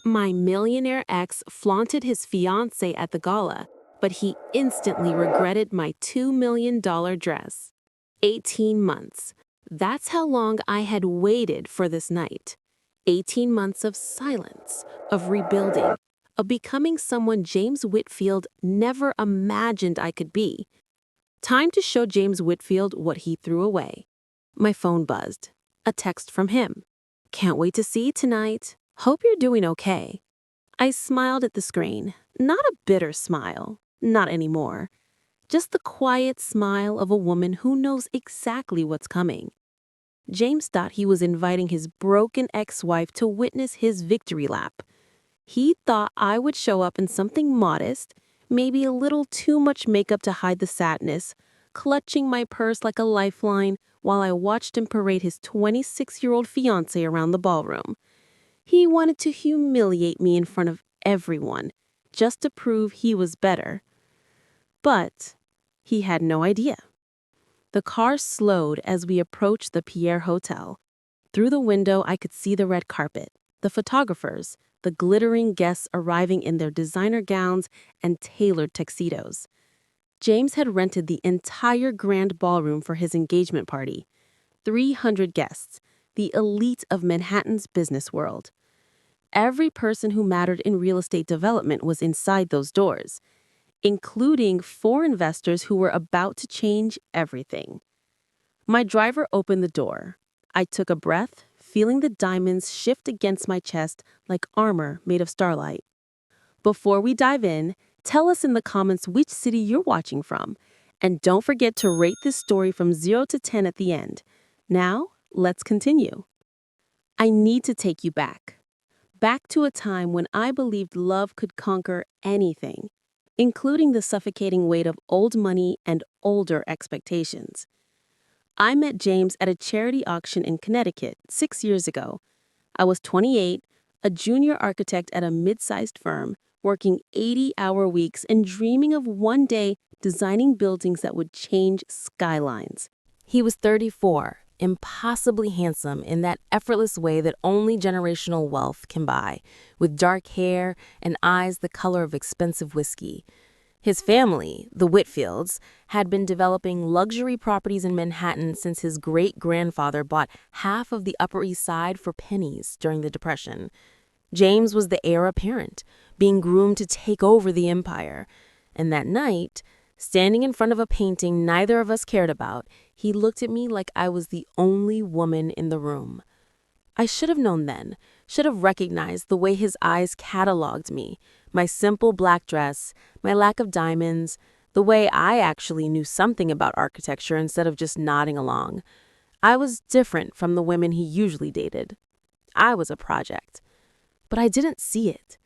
My millionaire ex flaunted his fiancée at the gala, but he instantly regretted my $2 million dress. 18 months. That's how long I had waited for this night. 18 months of silence, of rebuilding, of becoming someone James Whitfield never imagined I could be. Time to show James Whitfield what he threw away. My phone buzzed. A text from him. "Can't wait to see you tonight. Hope you're doing okay." I smiled at the screen. Not a bitter smile. Not anymore. Just the quiet smile of a woman who knows exactly what's coming. James thought he was inviting his broken ex-wife to witness his victory lap. He thought I would show up in something modest, maybe a little too much makeup to hide the sadness, clutching my purse like a lifeline while I watched him parade his 26-year-old fiancée around the ballroom. He wanted to humiliate me in front of everyone, just to prove he was better. But he had no idea. The car slowed as we approached the Pierre Hotel. Through the window, I could see the red carpet, the photographers, the glittering guests arriving in their designer gowns and tailored tuxedos. James had rented the entire grand ballroom for his engagement party. 300 guests, the elite of Manhattan's business world. Every person who mattered in real estate development was inside those doors, including 4 investors who were about to change everything. My driver opened the door. I took a breath, feeling the diamonds shift against my chest like armor made of starlight. Before we dive in, tell us in the comments which city you're watching from. And don't forget to rate this story from 0 to 10 at the end. Now, let's continue. I need to take you back. Back to a time when I believed love could conquer anything, including the suffocating weight of old money and older expectations. I met James at a charity auction in Connecticut 6 years ago. I was 28, a junior architect at a mid-sized firm, working 80-hour weeks and dreaming of one day designing buildings that would change skylines. He was 34, impossibly handsome in that effortless way that only generational wealth can buy, with dark hair and eyes the color of expensive whiskey. His family, the Whitfields, had been developing luxury properties in Manhattan since his great-grandfather bought half of the Upper East Side for pennies during the Depression. James was the heir apparent, being groomed to take over the empire. And that night, standing in front of a painting neither of us cared about, he looked at me like I was the only woman in the room. I should have known then, should have recognized the way his eyes cataloged me, my simple black dress, my lack of diamonds, the way I actually knew something about architecture instead of just nodding along. I was different from the women he usually dated. I was a project. But I didn't see it.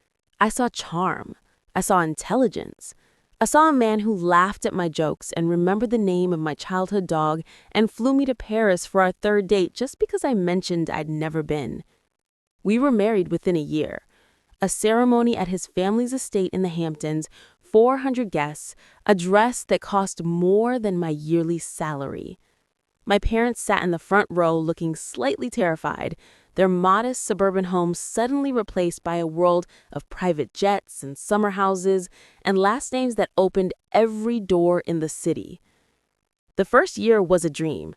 I saw charm. I saw intelligence. I saw a man who laughed at my jokes and remembered the name of my childhood dog and flew me to Paris for our 3rd date just because I mentioned I'd never been. We were married within a year. A ceremony at his family's estate in the Hamptons, 400 guests, a dress that cost more than my yearly salary. My parents sat in the front row looking slightly terrified, their modest suburban home suddenly replaced by a world of private jets and summer houses and last names that opened every door in the city. The first year was a dream.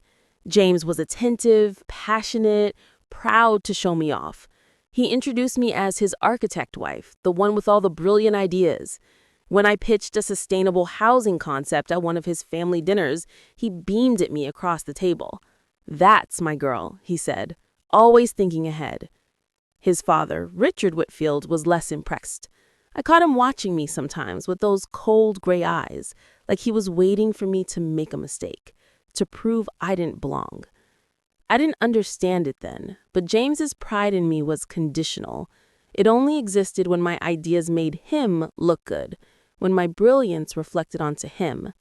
James was attentive, passionate, proud to show me off. He introduced me as his architect wife, the one with all the brilliant ideas. When I pitched a sustainable housing concept at one of his family dinners, he beamed at me across the table. "That's my girl," he said, always thinking ahead. His father, Richard Whitfield, was less impressed. I caught him watching me sometimes with those cold gray eyes, like he was waiting for me to make a mistake, to prove I didn't belong. I didn't understand it then, but James's pride in me was conditional. It only existed when my ideas made him look good, when my brilliance reflected onto him.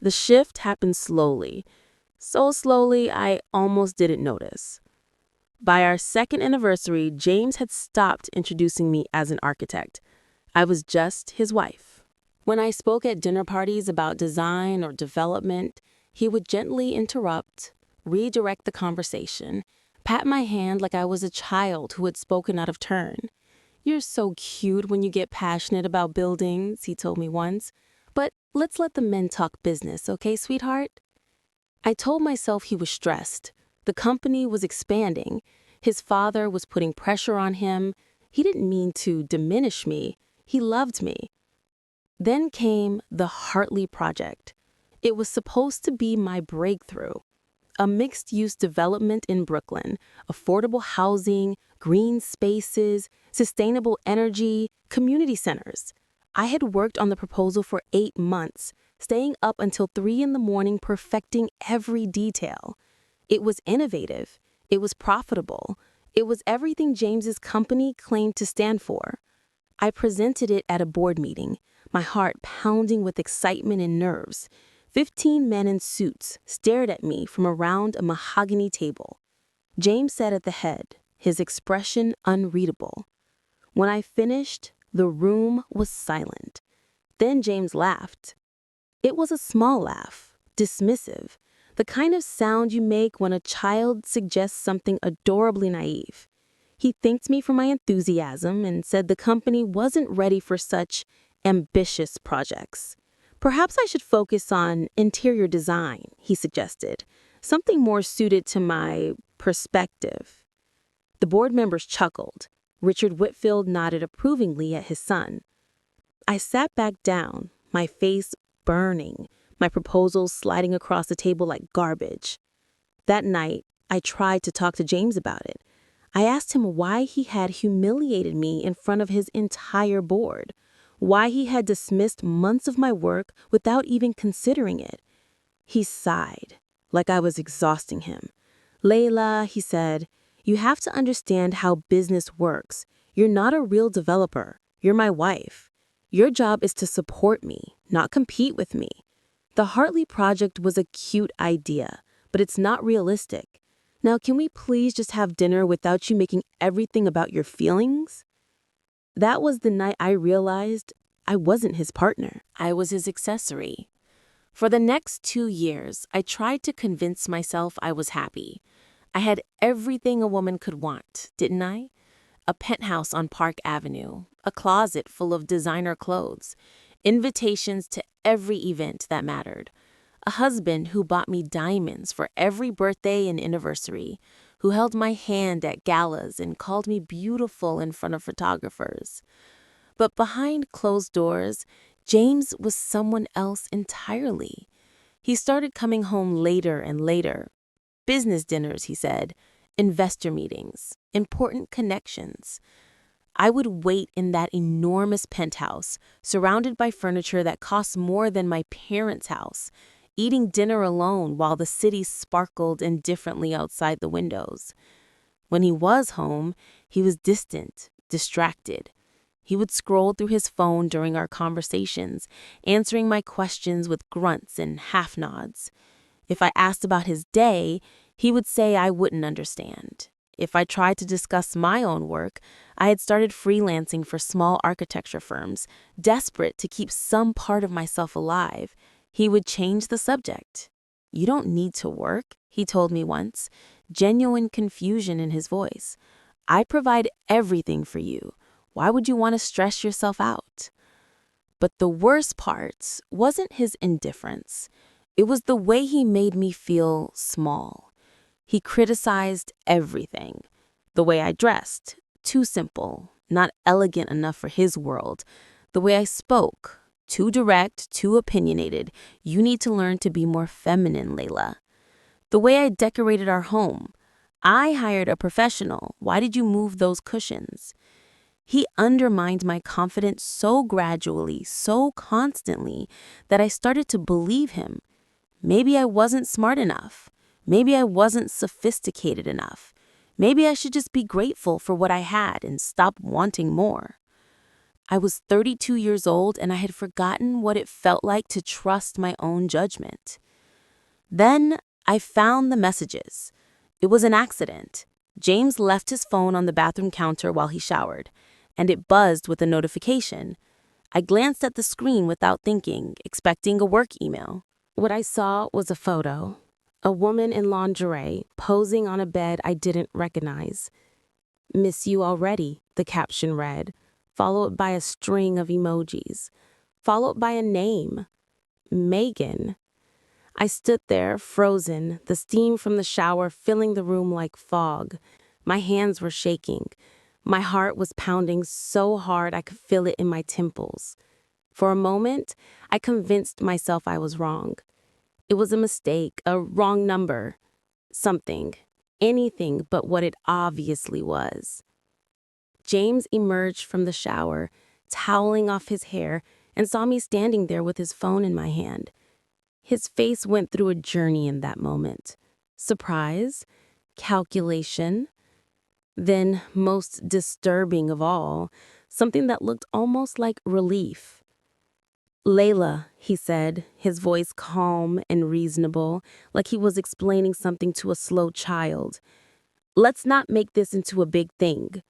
The shift happened slowly, so slowly I almost didn't notice. By our 2nd anniversary, James had stopped introducing me as an architect. I was just his wife. When I spoke at dinner parties about design or development, he would gently interrupt, redirect the conversation, pat my hand like I was a child who had spoken out of turn. "You're so cute when you get passionate about buildings," he told me once. "But let's let the men talk business, okay, sweetheart?" I told myself he was stressed. The company was expanding. His father was putting pressure on him. He didn't mean to diminish me. He loved me. Then came the Hartley Project. It was supposed to be my breakthrough. A mixed-use development in Brooklyn, affordable housing, green spaces, sustainable energy, community centers. I had worked on the proposal for 8 months, staying up until 3 in the morning perfecting every detail. It was innovative. It was profitable. It was everything James's company claimed to stand for. I presented it at a board meeting, my heart pounding with excitement and nerves. 15 men in suits stared at me from around a mahogany table. James sat at the head, his expression unreadable. When I finished, the room was silent. Then James laughed. It was a small laugh, dismissive, the kind of sound you make when a child suggests something adorably naive. He thanked me for my enthusiasm and said the company wasn't ready for such ambitious projects. Perhaps I should focus on interior design, he suggested, something more suited to my perspective. The board members chuckled. Richard Whitfield nodded approvingly at his son. I sat back down, my face burning, my proposals sliding across the table like garbage. That night, I tried to talk to James about it. I asked him why he had humiliated me in front of his entire board, why he had dismissed months of my work without even considering it. He sighed, like I was exhausting him. "Layla," he said, "you have to understand how business works. You're not a real developer. You're my wife. Your job is to support me, not compete with me. The Hartley Project was a cute idea, but it's not realistic. Now, can we please just have dinner without you making everything about your feelings?" That was the night I realized I wasn't his partner. I was his accessory. For the next 2 years, I tried to convince myself I was happy. I had everything a woman could want, didn't I? A penthouse on Park Avenue, a closet full of designer clothes, invitations to every event that mattered, a husband who bought me diamonds for every birthday and anniversary, who held my hand at galas and called me beautiful in front of photographers. But behind closed doors, James was someone else entirely. He started coming home later and later. Business dinners, he said, investor meetings, important connections. I would wait in that enormous penthouse, surrounded by furniture that cost more than my parents' house, eating dinner alone while the city sparkled indifferently outside the windows. When he was home, he was distant, distracted. He would scroll through his phone during our conversations, answering my questions with grunts and half nods. If I asked about his day, he would say I wouldn't understand. If I tried to discuss my own work, I had started freelancing for small architecture firms, desperate to keep some part of myself alive. He would change the subject. "You don't need to work," he told me once, genuine confusion in his voice. "I provide everything for you. Why would you want to stress yourself out?" But the worst part wasn't his indifference. It was the way he made me feel small. He criticized everything. The way I dressed, too simple, not elegant enough for his world. The way I spoke, too direct, too opinionated. "You need to learn to be more feminine, Layla." The way I decorated our home. "I hired a professional. Why did you move those cushions?" He undermined my confidence so gradually, so constantly, that I started to believe him. Maybe I wasn't smart enough. Maybe I wasn't sophisticated enough. Maybe I should just be grateful for what I had and stop wanting more. I was 32 years old and I had forgotten what it felt like to trust my own judgment. Then I found the messages. It was an accident. James left his phone on the bathroom counter while he showered, and it buzzed with a notification. I glanced at the screen without thinking, expecting a work email. What I saw was a photo. A woman in lingerie posing on a bed I didn't recognize. "Miss you already," the caption read, followed by a string of emojis, followed by a name, Megan. I stood there, frozen, the steam from the shower filling the room like fog. My hands were shaking. My heart was pounding so hard I could feel it in my temples. For a moment, I convinced myself I was wrong. It was a mistake, a wrong number, something, anything but what it obviously was. James emerged from the shower, toweling off his hair, and saw me standing there with his phone in my hand. His face went through a journey in that moment. Surprise, calculation, then, most disturbing of all, something that looked almost like relief. "Layla," he said, his voice calm and reasonable, like he was explaining something to a slow child. "Let's not make this into a big thing."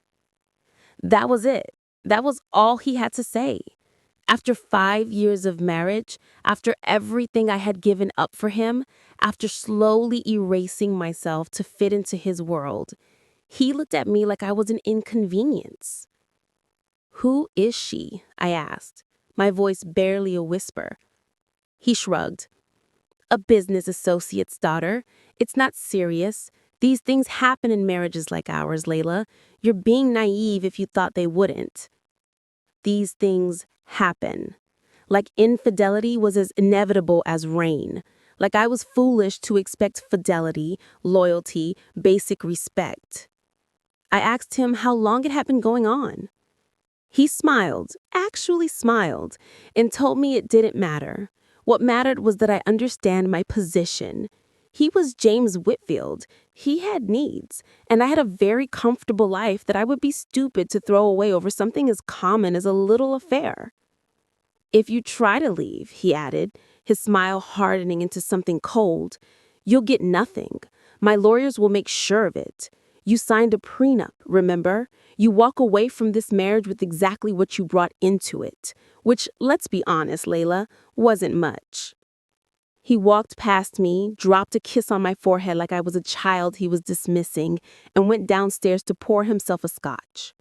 That was it. That was all he had to say. After 5 years of marriage, after everything I had given up for him, after slowly erasing myself to fit into his world, he looked at me like I was an inconvenience. "Who is she?" I asked, my voice barely a whisper. He shrugged. "A business associate's daughter. It's not serious. These things happen in marriages like ours, Layla. You're being naive if you thought they wouldn't." These things happen. Like infidelity was as inevitable as rain. Like I was foolish to expect fidelity, loyalty, basic respect. I asked him how long it had been going on. He smiled, actually smiled, and told me it didn't matter. What mattered was that I understand my position. He was James Whitfield. He had needs, and I had a very comfortable life that I would be stupid to throw away over something as common as a little affair. "If you try to leave," he added, his smile hardening into something cold, "you'll get nothing. My lawyers will make sure of it. You signed a prenup, remember? You walk away from this marriage with exactly what you brought into it, which, let's be honest, Layla, wasn't much." He walked past me, dropped a kiss on my forehead like I was a child he was dismissing, and went downstairs to pour himself a scotch.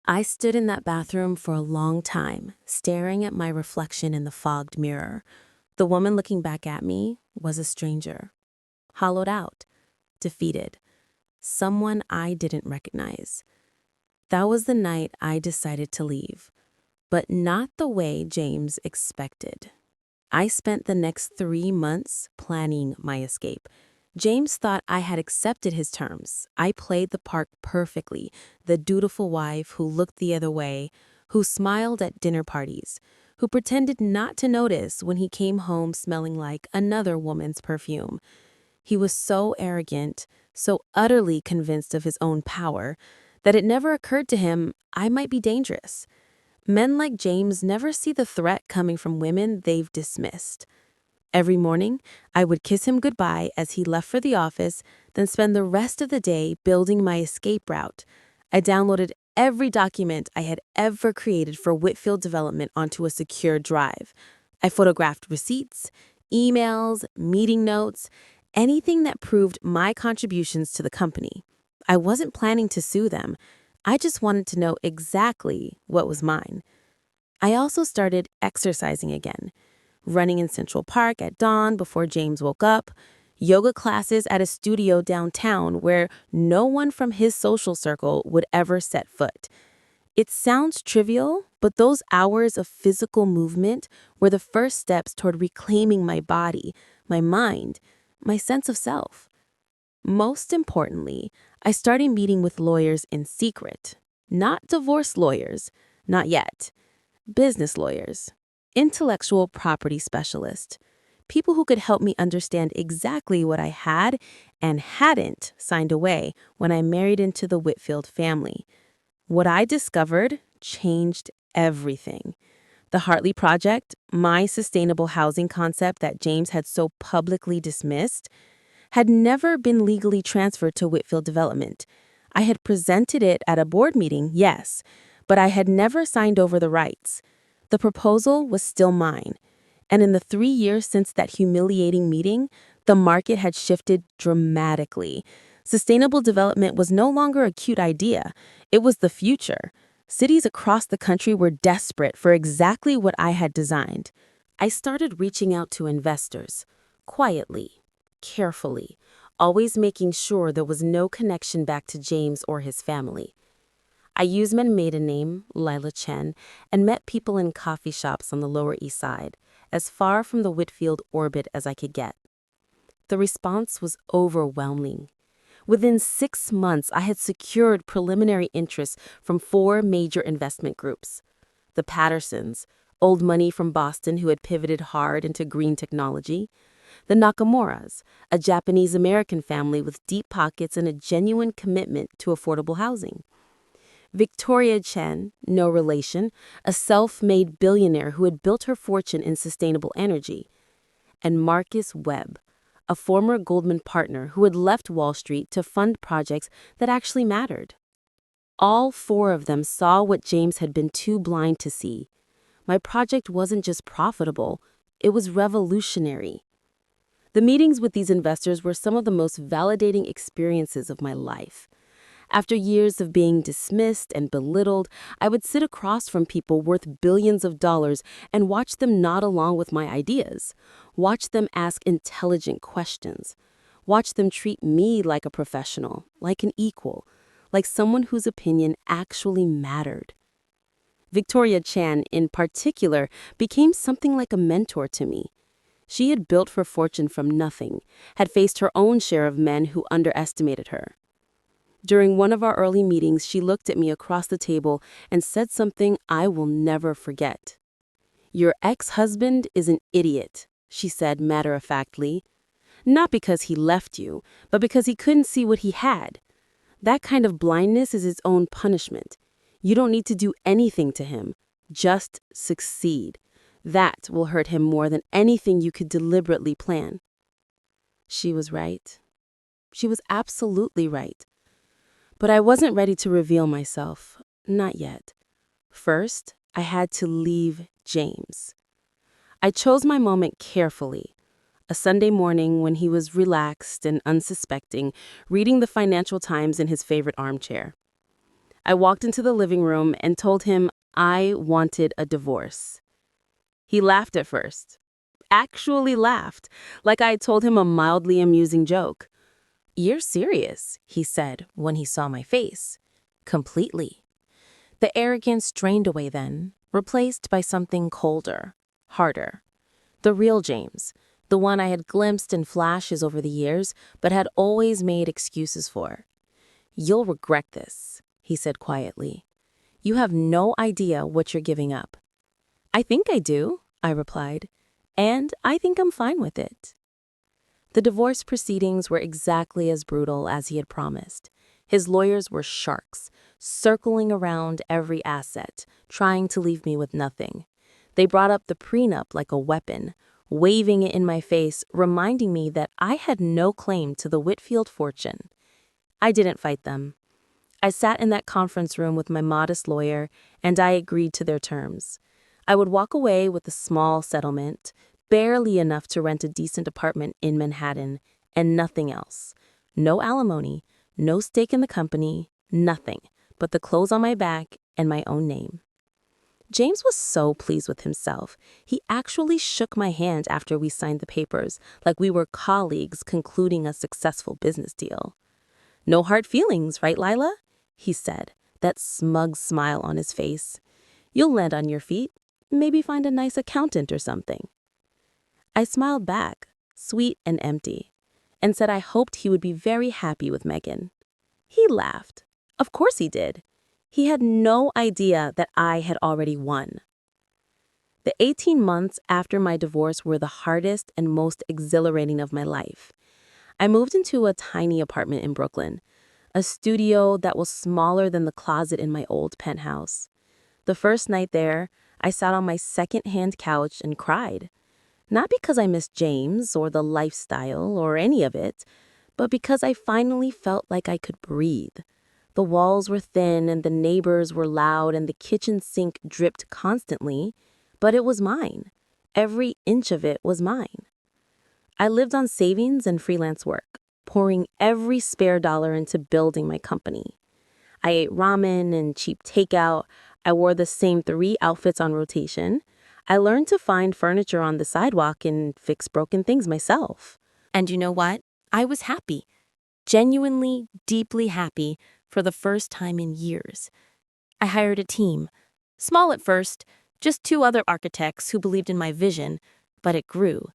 I stood in that bathroom for a long time, staring at my reflection in the fogged mirror. The woman looking back at me was a stranger. Hollowed out, defeated. Someone I didn't recognize. That was the night I decided to leave, but not the way James expected. I spent the next 3 months planning my escape. James thought I had accepted his terms. I played the part perfectly, the dutiful wife who looked the other way, who smiled at dinner parties, who pretended not to notice when he came home smelling like another woman's perfume. He was so arrogant, so utterly convinced of his own power, that it never occurred to him I might be dangerous. Men like James never see the threat coming from women they've dismissed. Every morning, I would kiss him goodbye as he left for the office, then spend the rest of the day building my escape route. I downloaded every document I had ever created for Whitfield Development onto a secure drive. I photographed receipts, emails, meeting notes, anything that proved my contributions to the company. I wasn't planning to sue them. I just wanted to know exactly what was mine. I also started exercising again, running in Central Park at dawn before James woke up, yoga classes at a studio downtown where no one from his social circle would ever set foot. It sounds trivial, but those hours of physical movement were the first steps toward reclaiming my body, my mind, my sense of self. Most importantly, I started meeting with lawyers in secret. Not divorce lawyers, not yet. Business lawyers, intellectual property specialists, people who could help me understand exactly what I had and hadn't signed away when I married into the Whitfield family. What I discovered changed everything. The Hartley Project, my sustainable housing concept that James had so publicly dismissed, had never been legally transferred to Whitfield Development. I had presented it at a board meeting, yes, but I had never signed over the rights. The proposal was still mine. And in the 3 years since that humiliating meeting, the market had shifted dramatically. Sustainable development was no longer a cute idea, it was the future. Cities across the country were desperate for exactly what I had designed. I started reaching out to investors, quietly, carefully, always making sure there was no connection back to James or his family. I used my maiden name, Layla Chen, and met people in coffee shops on the Lower East Side, as far from the Whitfield orbit as I could get. The response was overwhelming. Within 6 months, I had secured preliminary interest from 4 major investment groups. The Pattersons, old money from Boston who had pivoted hard into green technology. The Nakamuras, a Japanese-American family with deep pockets and a genuine commitment to affordable housing. Victoria Chen, no relation, a self-made billionaire who had built her fortune in sustainable energy. And Marcus Webb, a former Goldman partner who had left Wall Street to fund projects that actually mattered. All 4 of them saw what James had been too blind to see. My project wasn't just profitable, it was revolutionary. The meetings with these investors were some of the most validating experiences of my life. After years of being dismissed and belittled, I would sit across from people worth billions of dollars and watch them nod along with my ideas, watch them ask intelligent questions, watch them treat me like a professional, like an equal, like someone whose opinion actually mattered. Victoria Chan, in particular, became something like a mentor to me. She had built her fortune from nothing, had faced her own share of men who underestimated her. During one of our early meetings, she looked at me across the table and said something I will never forget. "Your ex-husband is an idiot," she said matter-of-factly. "Not because he left you, but because he couldn't see what he had. That kind of blindness is its own punishment. You don't need to do anything to him. Just succeed. That will hurt him more than anything you could deliberately plan." She was right. She was absolutely right. But I wasn't ready to reveal myself. Not yet. First, I had to leave James. I chose my moment carefully. A Sunday morning when he was relaxed and unsuspecting, reading the Financial Times in his favorite armchair. I walked into the living room and told him I wanted a divorce. He laughed at first. Actually laughed, like I had told him a mildly amusing joke. "You're serious," he said when he saw my face. Completely. The arrogance drained away then, replaced by something colder, harder. The real James, the one I had glimpsed in flashes over the years, but had always made excuses for. "You'll regret this," he said quietly. "You have no idea what you're giving up." "I think I do," I replied, "and I think I'm fine with it." The divorce proceedings were exactly as brutal as he had promised. His lawyers were sharks, circling around every asset, trying to leave me with nothing. They brought up the prenup like a weapon, waving it in my face, reminding me that I had no claim to the Whitfield fortune. I didn't fight them. I sat in that conference room with my modest lawyer, and I agreed to their terms. I would walk away with a small settlement, barely enough to rent a decent apartment in Manhattan, and nothing else. No alimony, no stake in the company, nothing but the clothes on my back and my own name. James was so pleased with himself. He actually shook my hand after we signed the papers, like we were colleagues concluding a successful business deal. "No hard feelings, right, Layla?" he said, that smug smile on his face. "You'll land on your feet, maybe find a nice accountant or something." I smiled back, sweet and empty, and said I hoped he would be very happy with Megan. He laughed. Of course he did. He had no idea that I had already won. The 18 months after my divorce were the hardest and most exhilarating of my life. I moved into a tiny apartment in Brooklyn, a studio that was smaller than the closet in my old penthouse. The first night there, I sat on my second-hand couch and cried. Not because I missed James or the lifestyle or any of it, but because I finally felt like I could breathe. The walls were thin and the neighbors were loud and the kitchen sink dripped constantly, but it was mine. Every inch of it was mine. I lived on savings and freelance work, pouring every spare dollar into building my company. I ate ramen and cheap takeout. I wore the same 3 outfits on rotation. I learned to find furniture on the sidewalk and fix broken things myself. And you know what? I was happy. Genuinely, deeply happy for the first time in years. I hired a team. Small at first, just 2 other architects who believed in my vision, but it grew.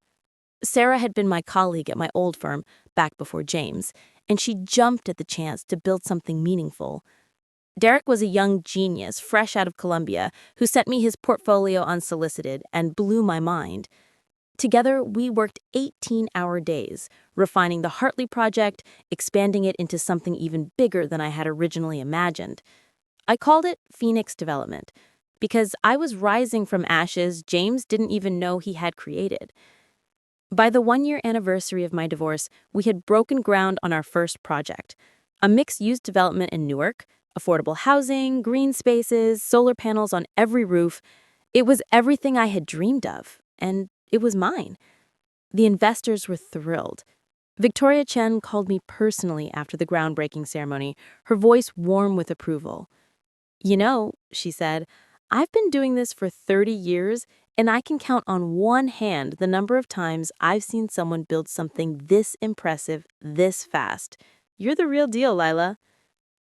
Sarah had been my colleague at my old firm back before James, and she jumped at the chance to build something meaningful. Derek was a young genius fresh out of Columbia who sent me his portfolio unsolicited and blew my mind. Together, we worked 18-hour days, refining the Hartley project, expanding it into something even bigger than I had originally imagined. I called it Phoenix Development because I was rising from ashes James didn't even know he had created. By the 1-year anniversary of my divorce, we had broken ground on our first project, a mixed-use development in Newark, affordable housing, green spaces, solar panels on every roof. It was everything I had dreamed of, and it was mine. The investors were thrilled. Victoria Chen called me personally after the groundbreaking ceremony, her voice warm with approval. "You know," she said, "I've been doing this for 30 years, and I can count on one hand the number of times I've seen someone build something this impressive, this fast. You're the real deal, Layla."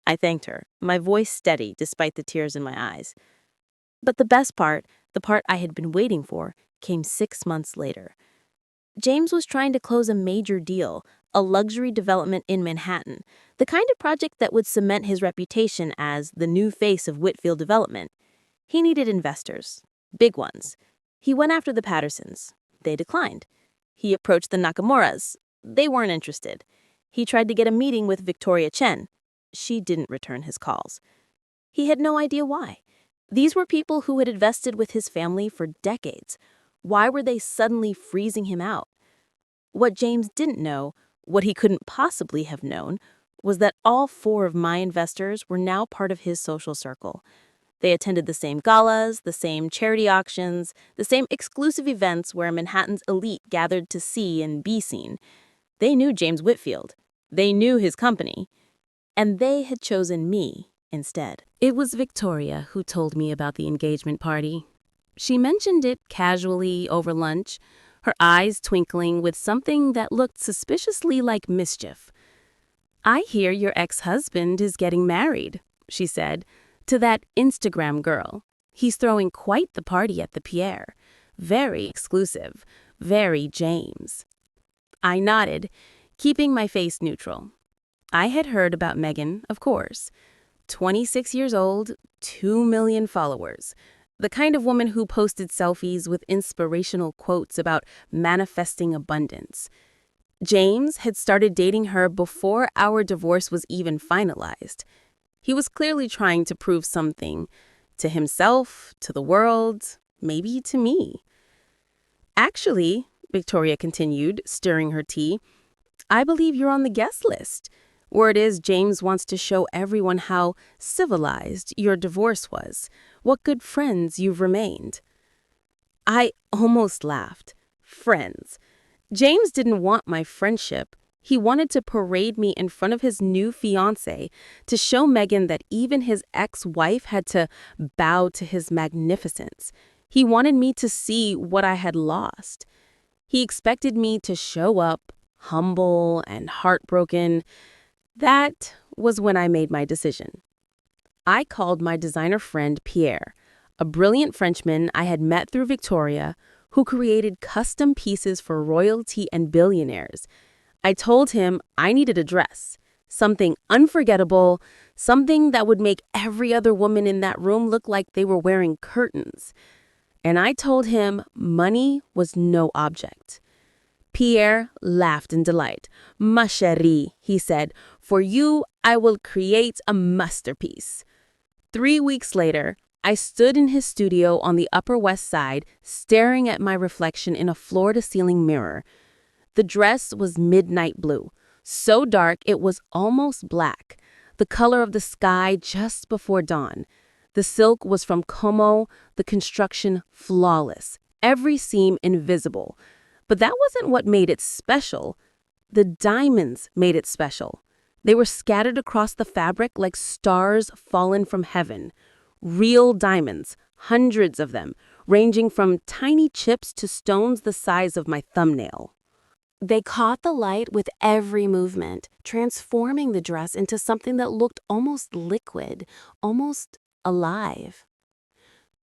I thanked her, my voice steady despite the tears in my eyes. But the best part, the part I had been waiting for, came 6 months later. James was trying to close a major deal, a luxury development in Manhattan, the kind of project that would cement his reputation as the new face of Whitfield Development. He needed investors, big ones. He went after the Pattersons. They declined. He approached the Nakamuras. They weren't interested. He tried to get a meeting with Victoria Chen. She didn't return his calls. He had no idea why. These were people who had invested with his family for decades. Why were they suddenly freezing him out? What James didn't know, what he couldn't possibly have known, was that all 4 of my investors were now part of his social circle. They attended the same galas, the same charity auctions, the same exclusive events where Manhattan's elite gathered to see and be seen. They knew James Whitfield. They knew his company. And they had chosen me instead. It was Victoria who told me about the engagement party. She mentioned it casually over lunch, her eyes twinkling with something that looked suspiciously like mischief. "I hear your ex-husband is getting married," she said, "to that Instagram girl. He's throwing quite the party at the Pierre. Very exclusive, very James." I nodded, keeping my face neutral. I had heard about Megan, of course. 26 years old, 2 million followers. The kind of woman who posted selfies with inspirational quotes about manifesting abundance. James had started dating her before our divorce was even finalized. He was clearly trying to prove something to himself, to the world, maybe to me. "Actually," Victoria continued, stirring her tea, "I believe you're on the guest list. Word is James wants to show everyone how civilized your divorce was, what good friends you've remained." I almost laughed. Friends. James didn't want my friendship. He wanted to parade me in front of his new fiancée to show Megan that even his ex-wife had to bow to his magnificence. He wanted me to see what I had lost. He expected me to show up, humble and heartbroken. That was when I made my decision. I called my designer friend Pierre, a brilliant Frenchman I had met through Victoria, who created custom pieces for royalty and billionaires. I told him I needed a dress, something unforgettable, something that would make every other woman in that room look like they were wearing curtains. And I told him money was no object. Pierre laughed in delight. "Ma chérie," he said, "for you, I will create a masterpiece." 3 weeks later, I stood in his studio on the Upper West Side, staring at my reflection in a floor-to-ceiling mirror. The dress was midnight blue, so dark it was almost black, the color of the sky just before dawn. The silk was from Como, the construction flawless, every seam invisible. But that wasn't what made it special. The diamonds made it special. They were scattered across the fabric like stars fallen from heaven. Real diamonds, hundreds of them, ranging from tiny chips to stones the size of my thumbnail. They caught the light with every movement, transforming the dress into something that looked almost liquid, almost alive.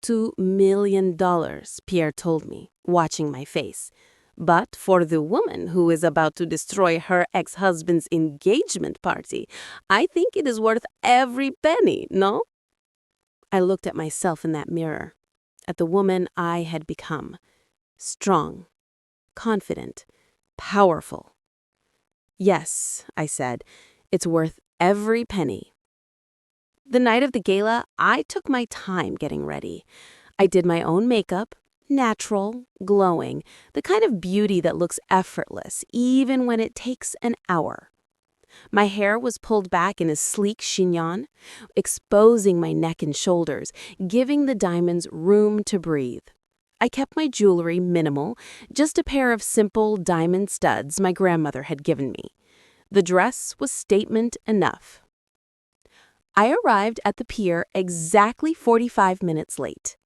$2 million, Pierre told me, watching my face. But for the woman who is about to destroy her ex-husband's engagement party, I think it is worth every penny, no? I looked at myself in that mirror, at the woman I had become. Strong, confident, powerful. Yes, I said, it's worth every penny. The night of the gala, I took my time getting ready. I did my own makeup, natural, glowing, the kind of beauty that looks effortless, even when it takes an hour. My hair was pulled back in a sleek chignon, exposing my neck and shoulders, giving the diamonds room to breathe. I kept my jewelry minimal, just a pair of simple diamond studs my grandmother had given me. The dress was statement enough. I arrived at the pier exactly 45 minutes late.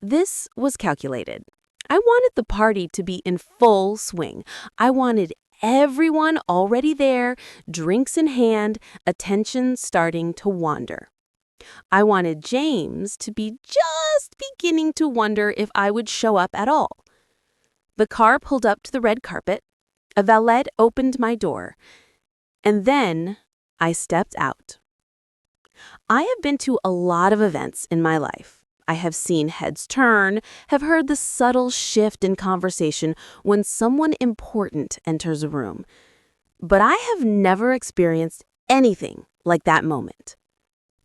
This was calculated. I wanted the party to be in full swing. I wanted everyone already there, drinks in hand, attention starting to wander. I wanted James to be just beginning to wonder if I would show up at all. The car pulled up to the red carpet. A valet opened my door. And then I stepped out. I have been to a lot of events in my life. I have seen heads turn, have heard the subtle shift in conversation when someone important enters a room. But I have never experienced anything like that moment.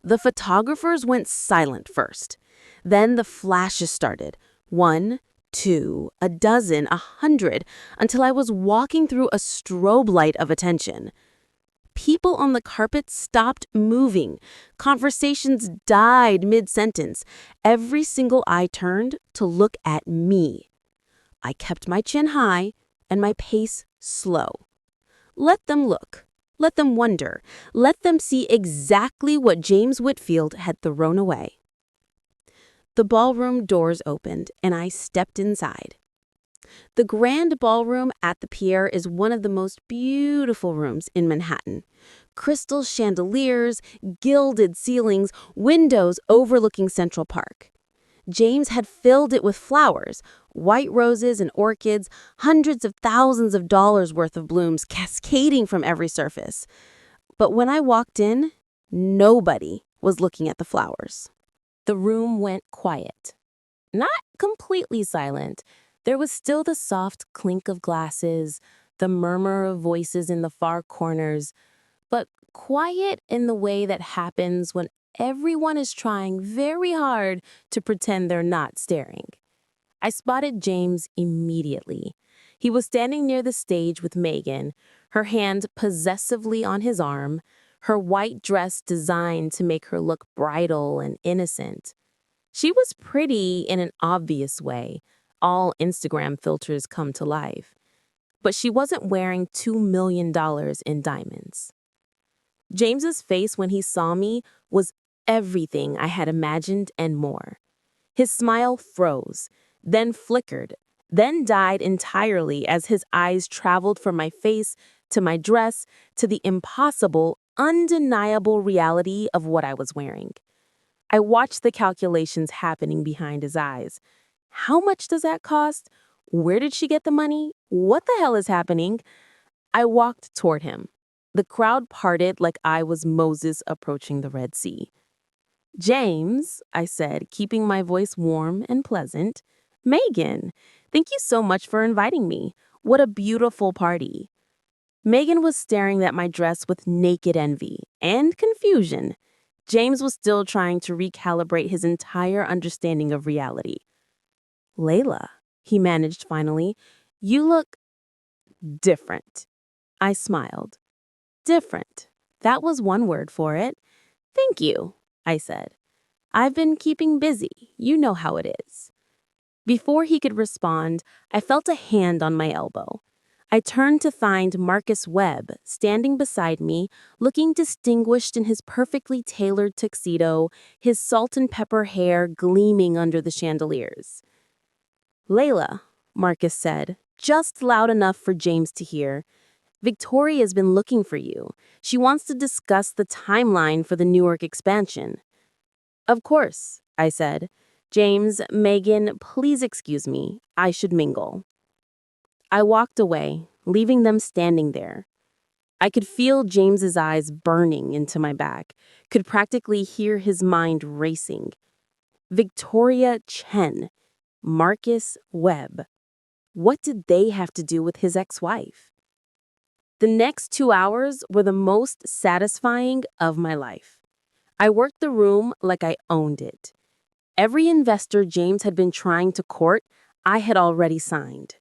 The photographers went silent first. Then the flashes started. 1, 2, a dozen, 100, until I was walking through a strobe light of attention. People on the carpet stopped moving. Conversations died mid-sentence. Every single eye turned to look at me. I kept my chin high and my pace slow. Let them look. Let them wonder. Let them see exactly what James Whitfield had thrown away. The ballroom doors opened and I stepped inside. The Grand Ballroom at the Pier is one of the most beautiful rooms in Manhattan. Crystal chandeliers, gilded ceilings, windows overlooking Central Park. James had filled it with flowers, white roses and orchids, hundreds of thousands of dollars worth of blooms cascading from every surface. But when I walked in, nobody was looking at the flowers. The room went quiet. Not completely silent. There was still the soft clink of glasses, the murmur of voices in the far corners, but quiet in the way that happens when everyone is trying very hard to pretend they're not staring. I spotted James immediately. He was standing near the stage with Megan, her hand possessively on his arm, her white dress designed to make her look bridal and innocent. She was pretty in an obvious way. All Instagram filters come to life. But she wasn't wearing $2 million in diamonds. James's face when he saw me was everything I had imagined and more. His smile froze, then flickered, then died entirely as his eyes traveled from my face to my dress to the impossible, undeniable reality of what I was wearing. I watched the calculations happening behind his eyes. How much does that cost? Where did she get the money? What the hell is happening? I walked toward him. The crowd parted like I was Moses approaching the Red Sea. James, I said, keeping my voice warm and pleasant. Megan, thank you so much for inviting me. What a beautiful party. Megan was staring at my dress with naked envy and confusion. James was still trying to recalibrate his entire understanding of reality. Layla, he managed finally, you look different. I smiled. Different. That was one word for it. Thank you, I said. I've been keeping busy. You know how it is. Before he could respond, I felt a hand on my elbow. I turned to find Marcus Webb standing beside me, looking distinguished in his perfectly tailored tuxedo, his salt and pepper hair gleaming under the chandeliers. "Layla," Marcus said, just loud enough for James to hear, "Victoria's been looking for you. She wants to discuss the timeline for the Newark expansion." "Of course," I said. "James, Megan, please excuse me. I should mingle." I walked away, leaving them standing there. I could feel James's eyes burning into my back, could practically hear his mind racing. Victoria Chen, Marcus Webb. What did they have to do with his ex-wife? The next 2 hours were the most satisfying of my life. I worked the room like I owned it. Every investor James had been trying to court, I had already signed.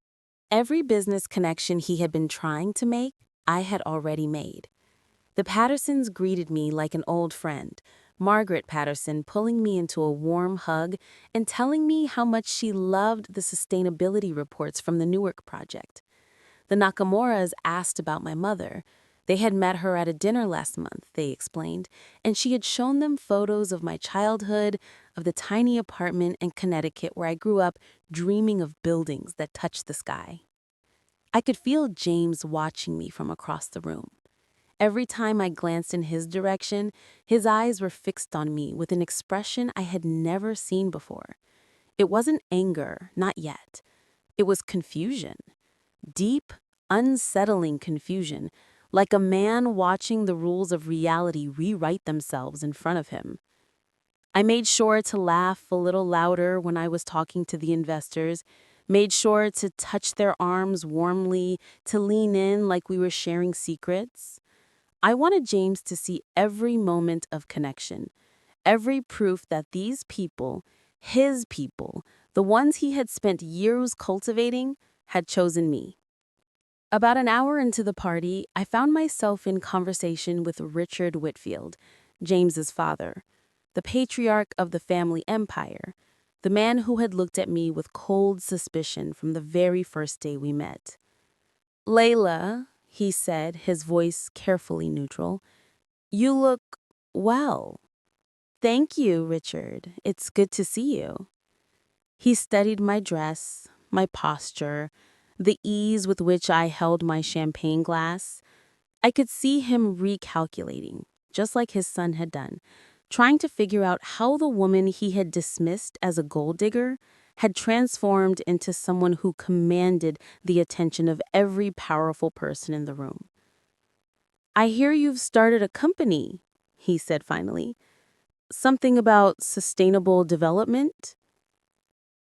Every business connection he had been trying to make, I had already made. The Pattersons greeted me like an old friend, Margaret Patterson pulling me into a warm hug and telling me how much she loved the sustainability reports from the Newark project. The Nakamuras asked about my mother. They had met her at a dinner last month, they explained, and she had shown them photos of my childhood, of the tiny apartment in Connecticut where I grew up dreaming of buildings that touched the sky. I could feel James watching me from across the room. Every time I glanced in his direction, his eyes were fixed on me with an expression I had never seen before. It wasn't anger, not yet. It was confusion. Deep, unsettling confusion, like a man watching the rules of reality rewrite themselves in front of him. I made sure to laugh a little louder when I was talking to the investors, made sure to touch their arms warmly, to lean in like we were sharing secrets. I wanted James to see every moment of connection, every proof that these people, his people, the ones he had spent years cultivating, had chosen me. About an hour into the party, I found myself in conversation with Richard Whitfield, James's father, the patriarch of the family empire, the man who had looked at me with cold suspicion from the very first day we met. "Layla," he said, his voice carefully neutral, "you look well." "Thank you, Richard. It's good to see you." He studied my dress, my posture, the ease with which I held my champagne glass. I could see him recalculating, just like his son had done, trying to figure out how the woman he had dismissed as a gold digger had transformed into someone who commanded the attention of every powerful person in the room. "I hear you've started a company," he said finally. "Something about sustainable development?"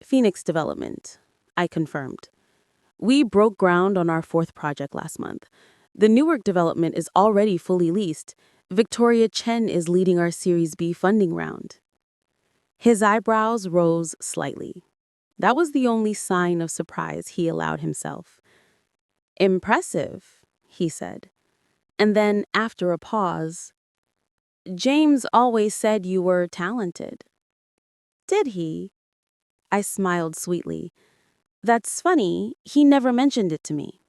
"Phoenix Development," I confirmed. "We broke ground on our fourth project last month. The Newark development is already fully leased. Victoria Chen is leading our Series B funding round." His eyebrows rose slightly. That was the only sign of surprise he allowed himself. "Impressive," he said. And then, after a pause, "James always said you were talented." "Did he?" I smiled sweetly. "That's funny. He never mentioned it to me."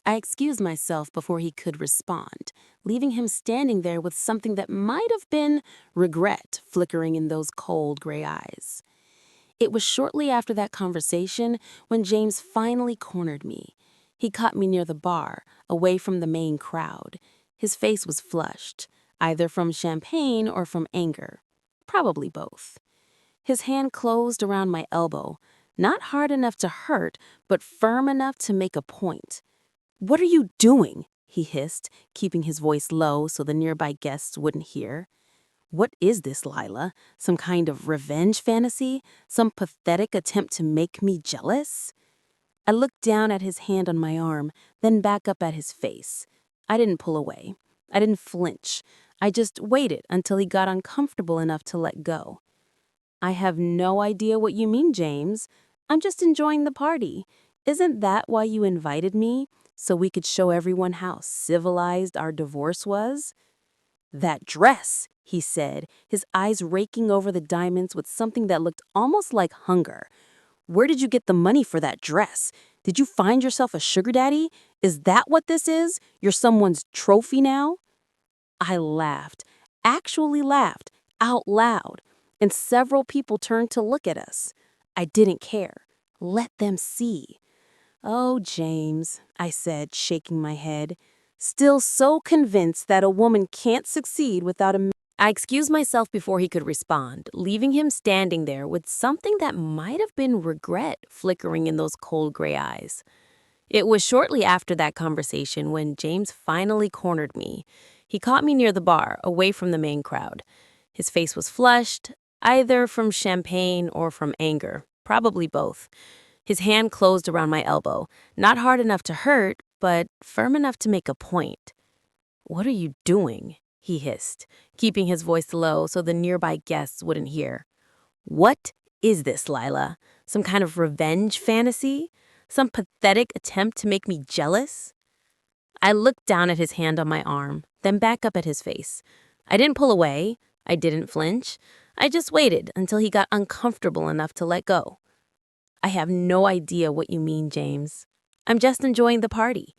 I excused myself before he could respond, leaving him standing there with something that might have been regret flickering in those cold gray eyes. It was shortly after that conversation when James finally cornered me. He caught me near the bar, away from the main crowd. His face was flushed, either from champagne or from anger. Probably both. His hand closed around my elbow, not hard enough to hurt, but firm enough to make a point. "What are you doing?" he hissed, keeping his voice low so the nearby guests wouldn't hear. "What is this, Layla? Some kind of revenge fantasy? Some pathetic attempt to make me jealous?" I looked down at his hand on my arm, then back up at his face. I didn't pull away. I didn't flinch. I just waited until he got uncomfortable enough to let go. "I have no idea what you mean, James. I'm just enjoying the party. Isn't that why you invited me? So we could show everyone how civilized our divorce was?" "That dress," he said, his eyes raking over the diamonds with something that looked almost like hunger. "Where did you get the money for that dress? Did you find yourself a sugar daddy? Is that what this is? You're someone's trophy now? I laughed, actually laughed, out loud, and several people turned to look at us. I didn't care. Let them see. Oh, James, I said, shaking my head, still so convinced that a woman can't succeed without a... I excused myself before he could respond, leaving him standing there with something that might have been regret flickering in those cold gray eyes. It was shortly after that conversation when James finally cornered me. He caught me near the bar, away from the main crowd. His face was flushed, either from champagne or from anger, probably both. His hand closed around my elbow, not hard enough to hurt, but firm enough to make a point. "What are you doing?" he hissed, keeping his voice low so the nearby guests wouldn't hear. "What is this, Layla? Some kind of revenge fantasy? Some pathetic attempt to make me jealous?" I looked down at his hand on my arm, then back up at his face. I didn't pull away. I didn't flinch. I just waited until he got uncomfortable enough to let go. "I have no idea what you mean, James. I'm just enjoying the party.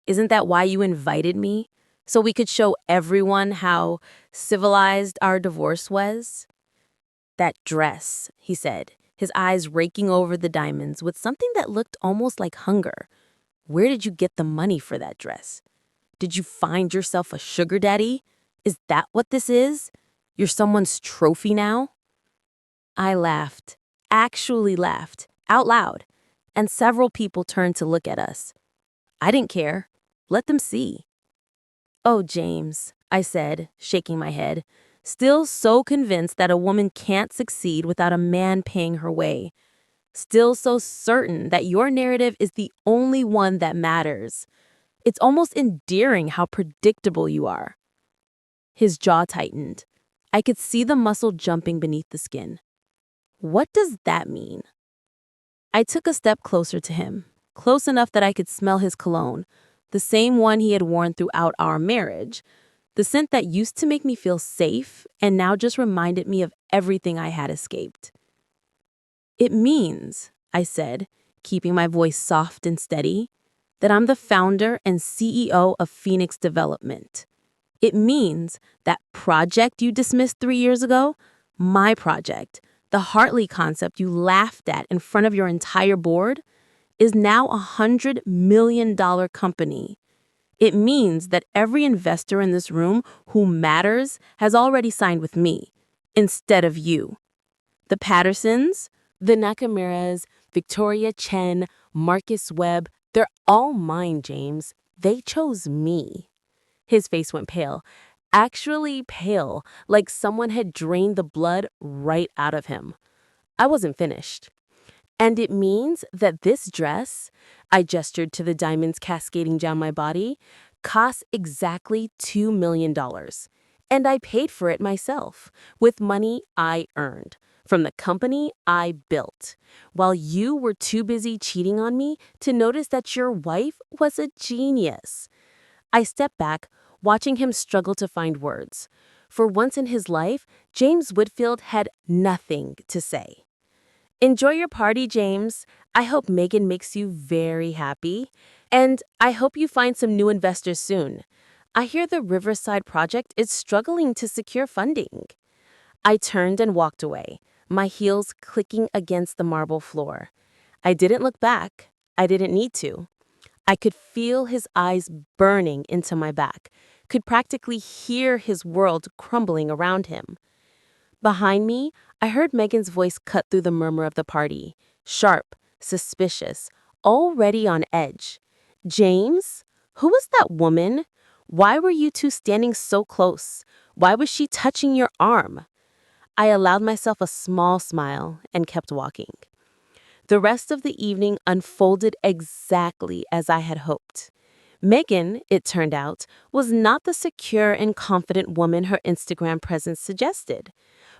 Isn't that why you invited me? So we could show everyone how civilized our divorce was?" "That dress," he said, his eyes raking over the diamonds with something that looked almost like hunger. "Where did you get the money for that dress? Did you find yourself a sugar daddy? Is that what this is? You're someone's trophy now?" I laughed, actually laughed, out loud, and several people turned to look at us. I didn't care. Let them see. "Oh, James," I said, shaking my head, still so convinced that a woman can't succeed without a man paying her way. Still so certain that your narrative is the only one that matters. It's almost endearing how predictable you are. His jaw tightened. I could see the muscle jumping beneath the skin. What does that mean? I took a step closer to him, close enough that I could smell his cologne, the same one he had worn throughout our marriage, the scent that used to make me feel safe and now just reminded me of everything I had escaped. "It means," I said, keeping my voice soft and steady, "that I'm the founder and CEO of Phoenix Development. It means that project you dismissed 3 years ago, my project, the Hartley concept you laughed at in front of your entire board, is now $100 million company. It means that every investor in this room who matters has already signed with me, instead of you. The Pattersons, the Nakamiras, Victoria Chen, Marcus Webb, they're all mine, James. They chose me." His face went pale, actually pale, like someone had drained the blood right out of him. I wasn't finished. "And it means that this dress," I gestured to the diamonds cascading down my body, "cost exactly $2 million. And I paid for it myself, with money I earned, from the company I built, while you were too busy cheating on me to notice that your wife was a genius." I stepped back, watching him struggle to find words. For once in his life, James Whitfield had nothing to say. "Enjoy your party, James. I hope Megan makes you very happy. And I hope you find some new investors soon. I hear the Riverside project is struggling to secure funding." I turned and walked away, my heels clicking against the marble floor. I didn't look back. I didn't need to. I could feel his eyes burning into my back, could practically hear his world crumbling around him. Behind me, I heard Megan's voice cut through the murmur of the party, sharp, suspicious, already on edge. "James? Who was that woman? Why were you two standing so close? Why was she touching your arm?" I allowed myself a small smile and kept walking. The rest of the evening unfolded exactly as I had hoped. Megan, it turned out, was not the secure and confident woman her Instagram presence suggested.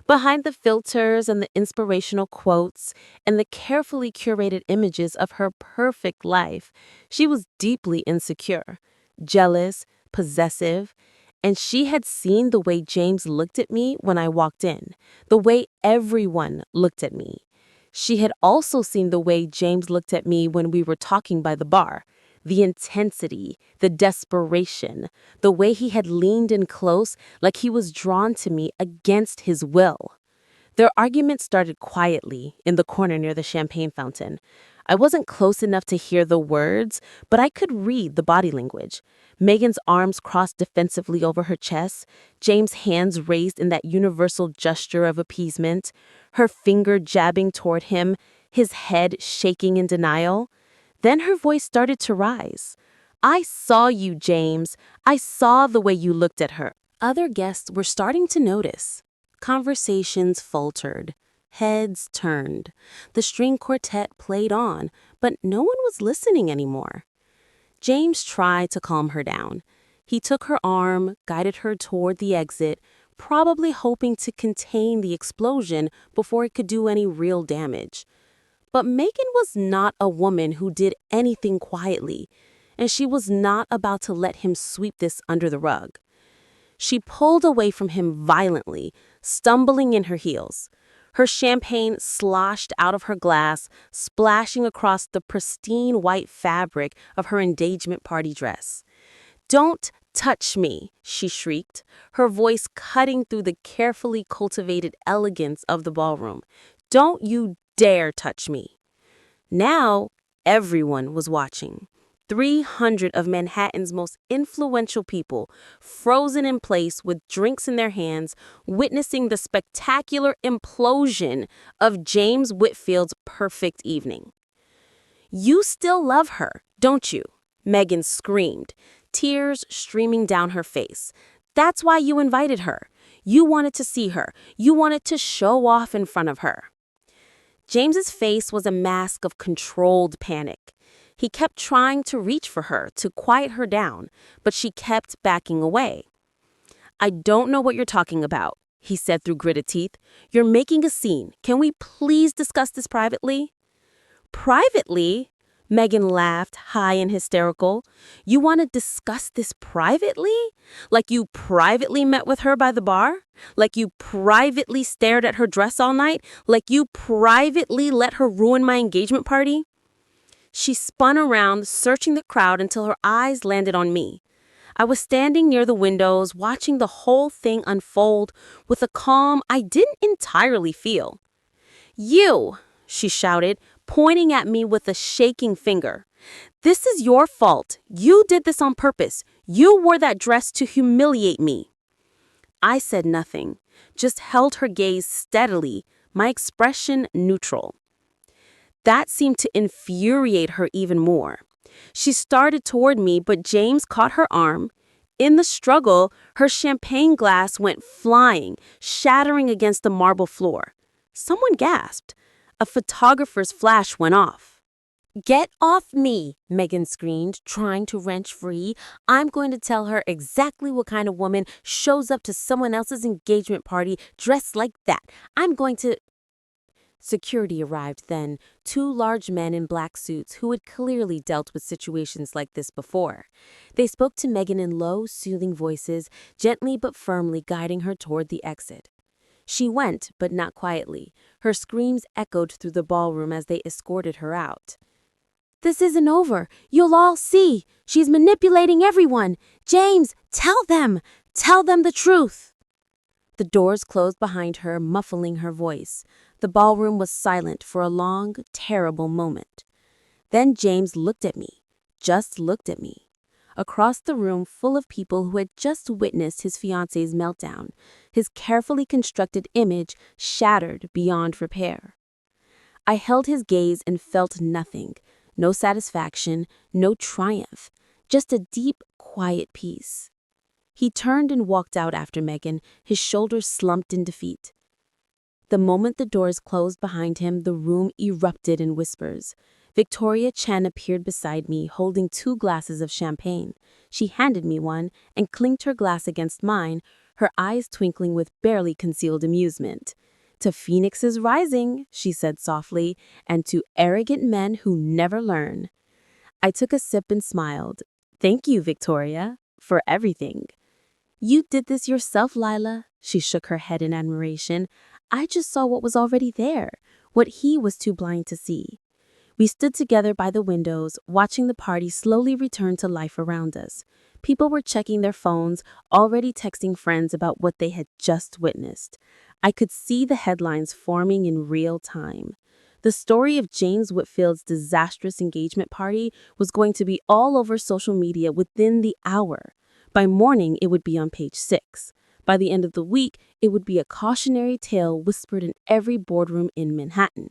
Behind the filters and the inspirational quotes and the carefully curated images of her perfect life, she was deeply insecure, jealous, possessive, and she had seen the way James looked at me when I walked in, the way everyone looked at me. She had also seen the way James looked at me when we were talking by the bar. The intensity, the desperation, the way he had leaned in close like he was drawn to me against his will. Their argument started quietly in the corner near the champagne fountain. I wasn't close enough to hear the words, but I could read the body language. Megan's arms crossed defensively over her chest, James' hands raised in that universal gesture of appeasement, her finger jabbing toward him, his head shaking in denial. Then her voice started to rise. "I saw you, James. I saw the way you looked at her." Other guests were starting to notice. Conversations faltered. Heads turned. The string quartet played on, but no one was listening anymore. James tried to calm her down. He took her arm, guided her toward the exit, probably hoping to contain the explosion before it could do any real damage. But Megan was not a woman who did anything quietly, and she was not about to let him sweep this under the rug. She pulled away from him violently, stumbling in her heels. Her champagne sloshed out of her glass, splashing across the pristine white fabric of her engagement party dress. "Don't touch me," she shrieked, her voice cutting through the carefully cultivated elegance of the ballroom. "Don't you dare touch me." Now, everyone was watching. 300 of Manhattan's most influential people, frozen in place with drinks in their hands, witnessing the spectacular implosion of James Whitfield's perfect evening. "You still love her, don't you?" Megan screamed, tears streaming down her face. "That's why you invited her. You wanted to see her. You wanted to show off in front of her." James's face was a mask of controlled panic. He kept trying to reach for her, to quiet her down, but she kept backing away. "I don't know what you're talking about," he said through gritted teeth. "You're making a scene. Can we please discuss this privately?" "Privately?" Megan laughed, high and hysterical. "You want to discuss this privately? Like you privately met with her by the bar? Like you privately stared at her dress all night? Like you privately let her ruin my engagement party?" She spun around, searching the crowd until her eyes landed on me. I was standing near the windows, watching the whole thing unfold with a calm I didn't entirely feel. "You!" she shouted, pointing at me with a shaking finger. "This is your fault. You did this on purpose. You wore that dress to humiliate me." I said nothing, just held her gaze steadily, my expression neutral. That seemed to infuriate her even more. She started toward me, but James caught her arm. In the struggle, her champagne glass went flying, shattering against the marble floor. Someone gasped. A photographer's flash went off. "Get off me," Megan screamed, trying to wrench free. "I'm going to tell her exactly what kind of woman shows up to someone else's engagement party dressed like that. I'm going to—" Security arrived then, two large men in black suits who had clearly dealt with situations like this before. They spoke to Megan in low, soothing voices, gently but firmly guiding her toward the exit. She went, but not quietly. Her screams echoed through the ballroom as they escorted her out. "This isn't over. You'll all see. She's manipulating everyone. James, tell them. Tell them the truth." The doors closed behind her, muffling her voice. The ballroom was silent for a long, terrible moment. Then James looked at me, just looked at me. Across the room full of people who had just witnessed his fiancée's meltdown, his carefully constructed image shattered beyond repair. I held his gaze and felt nothing, no satisfaction, no triumph, just a deep, quiet peace. He turned and walked out after Megan, his shoulders slumped in defeat. The moment the doors closed behind him, the room erupted in whispers. Victoria Chen appeared beside me, holding 2 glasses of champagne. She handed me one and clinked her glass against mine, her eyes twinkling with barely concealed amusement. "To phoenixes rising," she said softly, "and to arrogant men who never learn." I took a sip and smiled. "Thank you, Victoria, for everything." "You did this yourself, Layla." She shook her head in admiration. "I just saw what was already there. what he was too blind to see. We stood together by the windows, watching the party slowly return to life around us. People were checking their phones, already texting friends about what they had just witnessed. I could see the headlines forming in real time. The story of James Whitfield's disastrous engagement party was going to be all over social media within the hour. By morning, it would be on page 6. By the end of the week, it would be a cautionary tale whispered in every boardroom in Manhattan.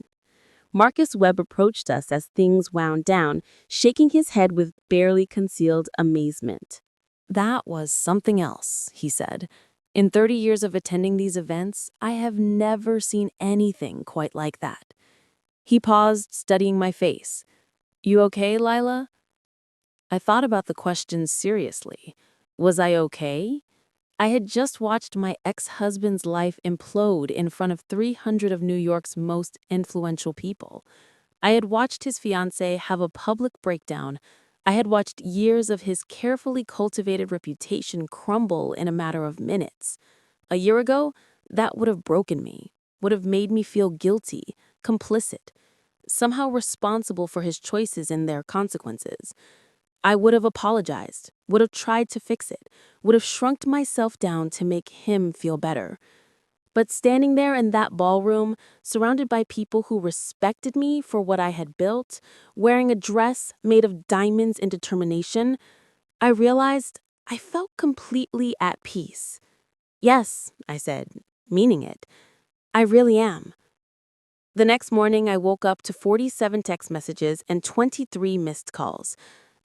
Marcus Webb approached us as things wound down, shaking his head with barely concealed amazement. That was something else, he said. In 30 years of attending these events, I have never seen anything quite like that. He paused, studying my face. You okay, Layla? I thought about the question seriously. Was I okay? I had just watched my ex-husband's life implode in front of 300 of New York's most influential people. I had watched his fiancée have a public breakdown. I had watched years of his carefully cultivated reputation crumble in a matter of minutes. A year ago, that would have broken me, would have made me feel guilty, complicit, somehow responsible for his choices and their consequences. I would have apologized, would have tried to fix it, would have shrunk myself down to make him feel better. But standing there in that ballroom, surrounded by people who respected me for what I had built, wearing a dress made of diamonds and determination, I realized I felt completely at peace. Yes, I said, meaning it. I really am. The next morning, I woke up to 47 text messages and 23 missed calls.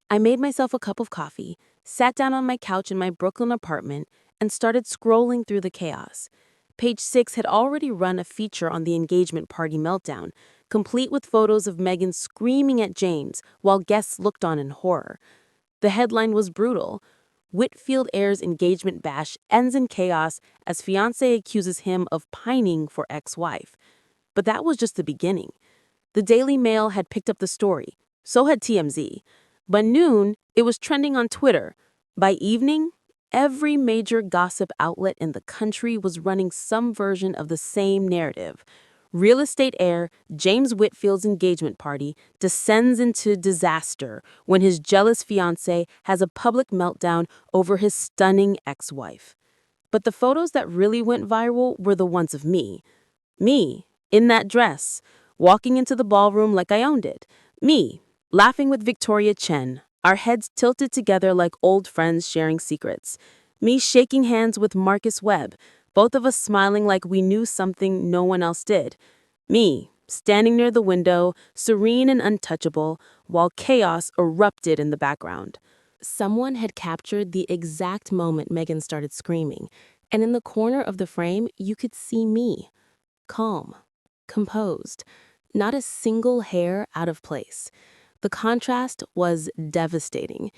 I made myself a cup of coffee, sat down on my couch in my Brooklyn apartment, and started scrolling through the chaos. Page 6 had already run a feature on the engagement party meltdown, complete with photos of Meghan screaming at James while guests looked on in horror. The headline was brutal. Whitfield heir's engagement bash ends in chaos as fiancé accuses him of pining for ex-wife. But that was just the beginning. The Daily Mail had picked up the story. So had TMZ. By noon, it was trending on Twitter. By evening, every major gossip outlet in the country was running some version of the same narrative. Real estate heir James Whitfield's engagement party descends into disaster when his jealous fiancée has a public meltdown over his stunning ex-wife. But the photos that really went viral were the ones of me. Me, in that dress, walking into the ballroom like I owned it. Me, laughing with Victoria Chen, our heads tilted together like old friends sharing secrets. Me shaking hands with Marcus Webb, both of us smiling like we knew something no one else did. Me, standing near the window, serene and untouchable, while chaos erupted in the background. Someone had captured the exact moment Meghan started screaming, and in the corner of the frame, you could see me. Calm, composed, not a single hair out of place. The contrast was devastating.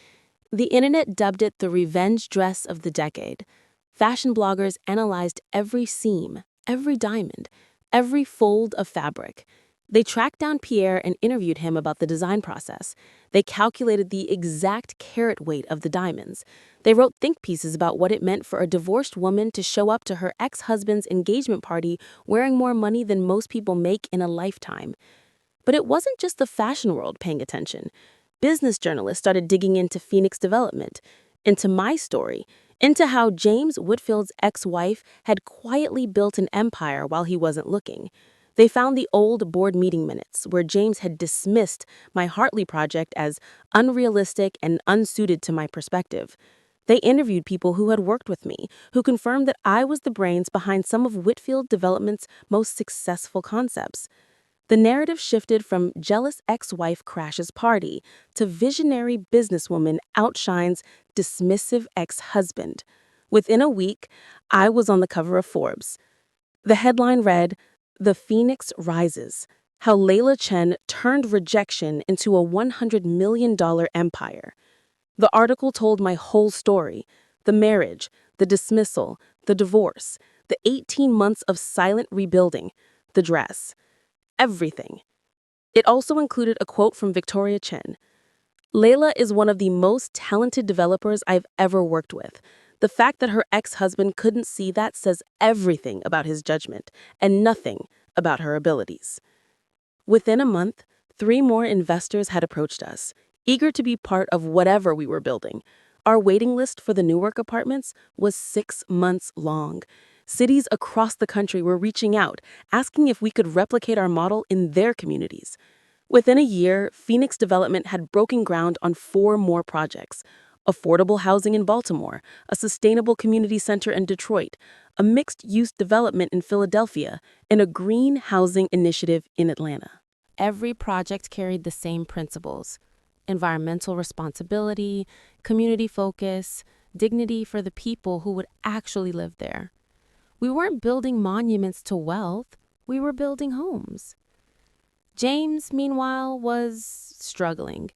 The internet dubbed it the revenge dress of the decade. Fashion bloggers analyzed every seam, every diamond, every fold of fabric. They tracked down Pierre and interviewed him about the design process. They calculated the exact carat weight of the diamonds. They wrote think pieces about what it meant for a divorced woman to show up to her ex-husband's engagement party wearing more money than most people make in a lifetime. But it wasn't just the fashion world paying attention. Business journalists started digging into Phoenix development, into my story, into how James Whitfield's ex-wife had quietly built an empire while he wasn't looking. They found the old board meeting minutes where James had dismissed my Hartley project as unrealistic and unsuited to my perspective. They interviewed people who had worked with me, who confirmed that I was the brains behind some of Whitfield Development's most successful concepts. The narrative shifted from jealous ex-wife crashes party to visionary businesswoman outshines dismissive ex-husband. Within a week, I was on the cover of Forbes. The headline read, "The Phoenix Rises: How Layla Chen Turned Rejection into a $100 million empire." The article told my whole story: the marriage, the dismissal, the divorce, the 18 months of silent rebuilding, the dress. Everything. It also included a quote from Victoria Chen. "Layla is one of the most talented developers I've ever worked with. The fact that her ex-husband couldn't see that says everything about his judgment and nothing about her abilities." Within a month, 3 more investors had approached us, eager to be part of whatever we were building. Our waiting list for the Newark apartments was 6 months long. Cities across the country were reaching out, asking if we could replicate our model in their communities. Within a year, Phoenix Development had broken ground on 4 more projects: affordable housing in Baltimore, a sustainable community center in Detroit, a mixed-use development in Philadelphia, and a green housing initiative in Atlanta. Every project carried the same principles: environmental responsibility, community focus, dignity for the people who would actually live there. We weren't building monuments to wealth, we were building homes. James, meanwhile, was struggling.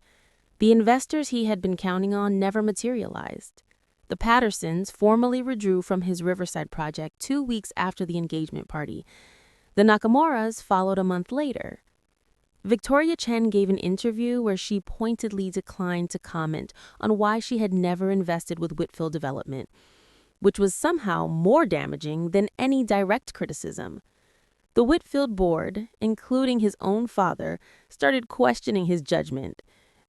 The investors he had been counting on never materialized. The Pattersons formally withdrew from his Riverside project 2 weeks after the engagement party. The Nakamuras followed a month later. Victoria Chen gave an interview where she pointedly declined to comment on why she had never invested with Whitfield Development, which was somehow more damaging than any direct criticism. The Whitfield board, including his own father, started questioning his judgment.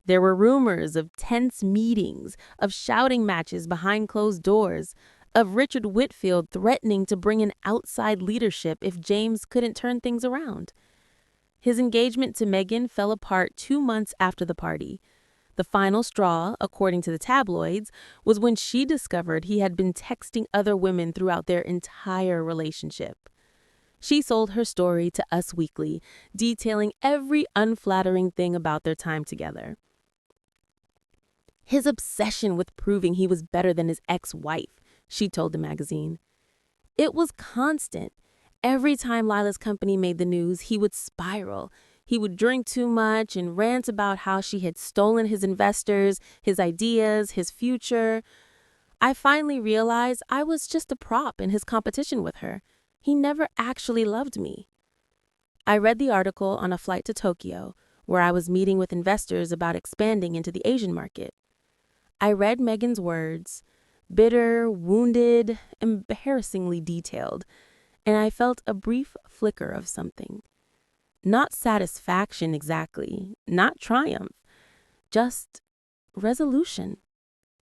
There were rumors of tense meetings, of shouting matches behind closed doors, of Richard Whitfield threatening to bring in outside leadership if James couldn't turn things around. His engagement to Meghan fell apart 2 months after the party. The final straw, according to the tabloids, was when she discovered he had been texting other women throughout their entire relationship. She sold her story to Us Weekly, detailing every unflattering thing about their time together. His obsession with proving he was better than his ex-wife, she told the magazine. It was constant. Every time Layla's company made the news, he would spiral. He would drink too much and rant about how she had stolen his investors, his ideas, his future. I finally realized I was just a prop in his competition with her. He never actually loved me. I read the article on a flight to Tokyo, where I was meeting with investors about expanding into the Asian market. I read Meghan's words, bitter, wounded, embarrassingly detailed, and I felt a brief flicker of something. Not satisfaction exactly, not triumph, just resolution.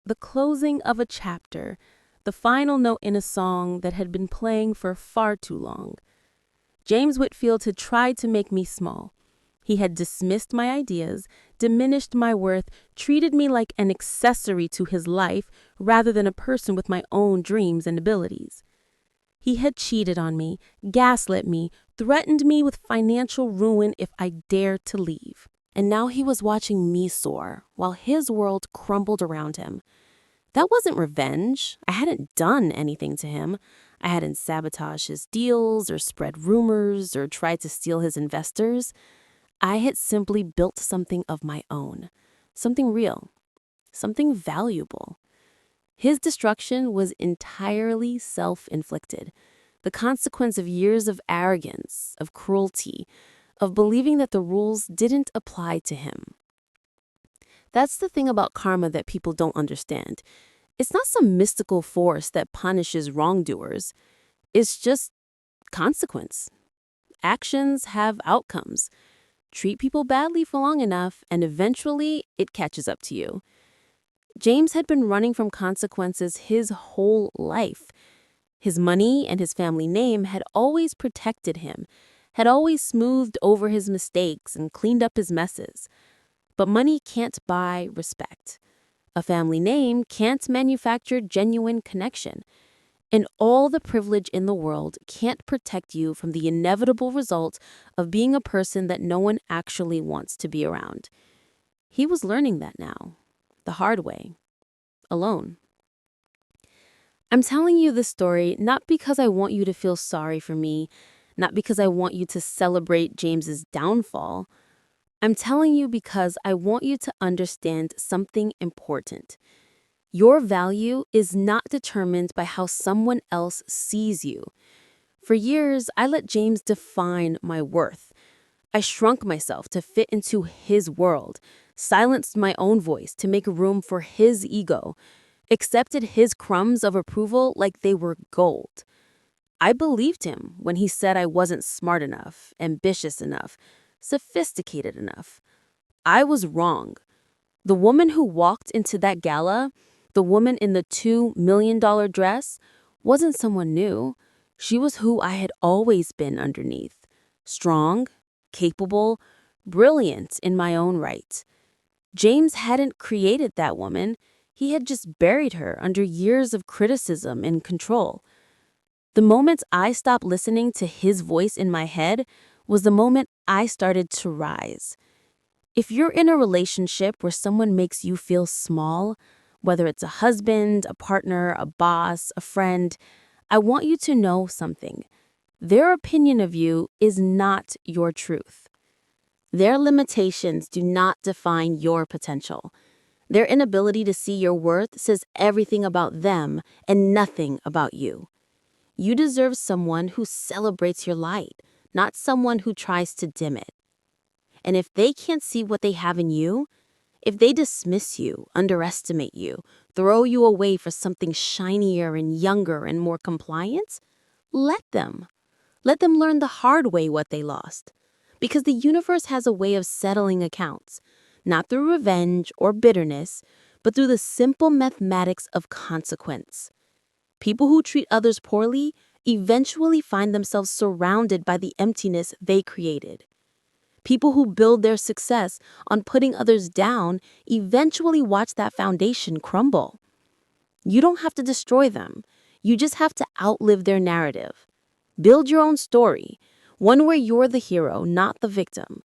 The closing of a chapter, the final note in a song that had been playing for far too long. James Whitfield had tried to make me small. He had dismissed my ideas, diminished my worth, treated me like an accessory to his life rather than a person with my own dreams and abilities. He had cheated on me, gaslit me, threatened me with financial ruin if I dared to leave. And now he was watching me soar while his world crumbled around him. That wasn't revenge. I hadn't done anything to him. I hadn't sabotaged his deals or spread rumors or tried to steal his investors. I had simply built something of my own, something real, something valuable. His destruction was entirely self-inflicted, the consequence of years of arrogance, of cruelty, of believing that the rules didn't apply to him. That's the thing about karma that people don't understand. It's not some mystical force that punishes wrongdoers. It's just consequence. Actions have outcomes. Treat people badly for long enough, and eventually it catches up to you. James had been running from consequences his whole life. His money and his family name had always protected him, had always smoothed over his mistakes and cleaned up his messes. But money can't buy respect. A family name can't manufacture genuine connection. And all the privilege in the world can't protect you from the inevitable result of being a person that no one actually wants to be around. He was learning that now, the hard way, alone. I'm telling you this story not because I want you to feel sorry for me, not because I want you to celebrate James's downfall. I'm telling you because I want you to understand something important. Your value is not determined by how someone else sees you. For years, I let James define my worth. I shrunk myself to fit into his world, silenced my own voice to make room for his ego, accepted his crumbs of approval like they were gold. I believed him when he said I wasn't smart enough, ambitious enough, sophisticated enough. I was wrong. The woman who walked into that gala, the woman in the $2 million dress, wasn't someone new. She was who I had always been underneath. Strong, capable, brilliant in my own right. James hadn't created that woman. He had just buried her under years of criticism and control. The moment I stopped listening to his voice in my head was the moment I started to rise. If you're in a relationship where someone makes you feel small, whether it's a husband, a partner, a boss, a friend, I want you to know something. Their opinion of you is not your truth. Their limitations do not define your potential. Their inability to see your worth says everything about them and nothing about you. You deserve someone who celebrates your light, not someone who tries to dim it. And if they can't see what they have in you, if they dismiss you, underestimate you, throw you away for something shinier and younger and more compliant, let them. Let them learn the hard way what they lost. Because the universe has a way of settling accounts, not through revenge or bitterness, but through the simple mathematics of consequence. People who treat others poorly eventually find themselves surrounded by the emptiness they created. People who build their success on putting others down eventually watch that foundation crumble. You don't have to destroy them. You just have to outlive their narrative. Build your own story, one where you're the hero, not the victim.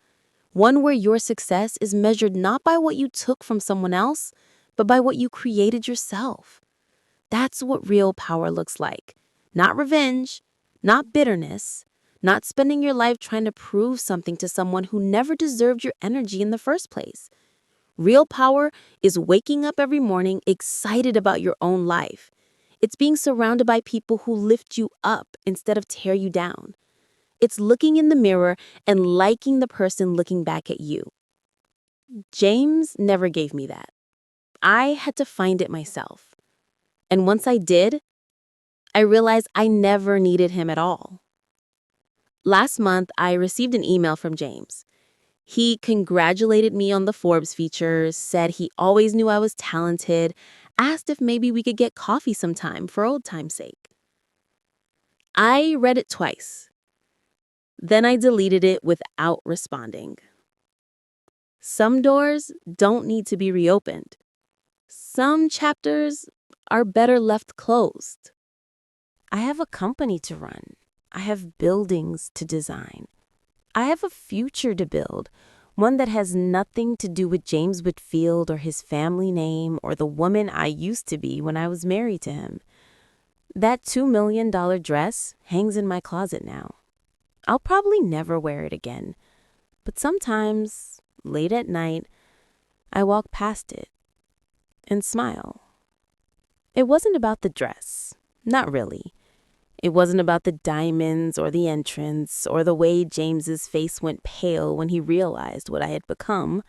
One where your success is measured not by what you took from someone else, but by what you created yourself. That's what real power looks like. Not revenge, not bitterness, not spending your life trying to prove something to someone who never deserved your energy in the first place. Real power is waking up every morning excited about your own life. It's being surrounded by people who lift you up instead of tear you down. It's looking in the mirror and liking the person looking back at you. James never gave me that. I had to find it myself. And once I did, I realized I never needed him at all. Last month, I received an email from James. He congratulated me on the Forbes features, said he always knew I was talented, asked if maybe we could get coffee sometime for old time's sake. I read it twice. Then I deleted it without responding. Some doors don't need to be reopened. Some chapters are better left closed. I have a company to run. I have buildings to design. I have a future to build, one that has nothing to do with James Whitfield or his family name or the woman I used to be when I was married to him. That $2 million dress hangs in my closet now. I'll probably never wear it again, but sometimes, late at night, I walk past it and smile. It wasn't about the dress, not really. It wasn't about the diamonds or the entrance or the way James's face went pale when he realized what I had become.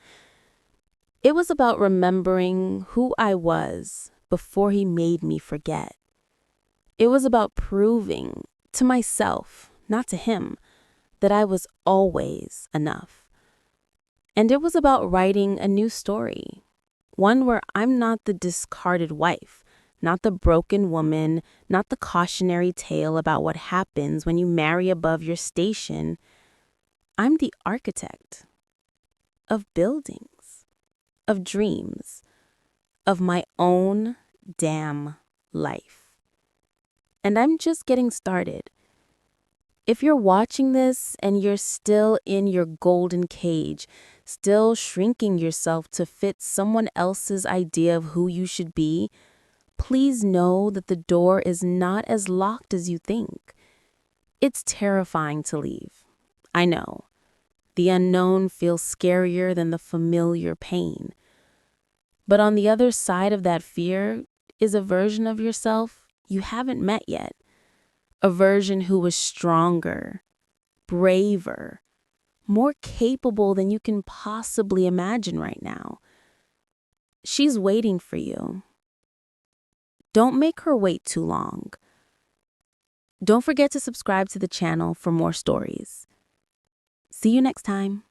It was about remembering who I was before he made me forget. It was about proving to myself, not to him, that I was always enough. And it was about writing a new story, one where I'm not the discarded wife, not the broken woman, not the cautionary tale about what happens when you marry above your station. I'm the architect of buildings, of dreams, of my own damn life. And I'm just getting started. If you're watching this and you're still in your golden cage, still shrinking yourself to fit someone else's idea of who you should be, please know that the door is not as locked as you think. It's terrifying to leave. I know. The unknown feels scarier than the familiar pain. But on the other side of that fear is a version of yourself you haven't met yet. A version who is stronger, braver, more capable than you can possibly imagine right now. She's waiting for you. Don't make her wait too long. Don't forget to subscribe to the channel for more stories. See you next time.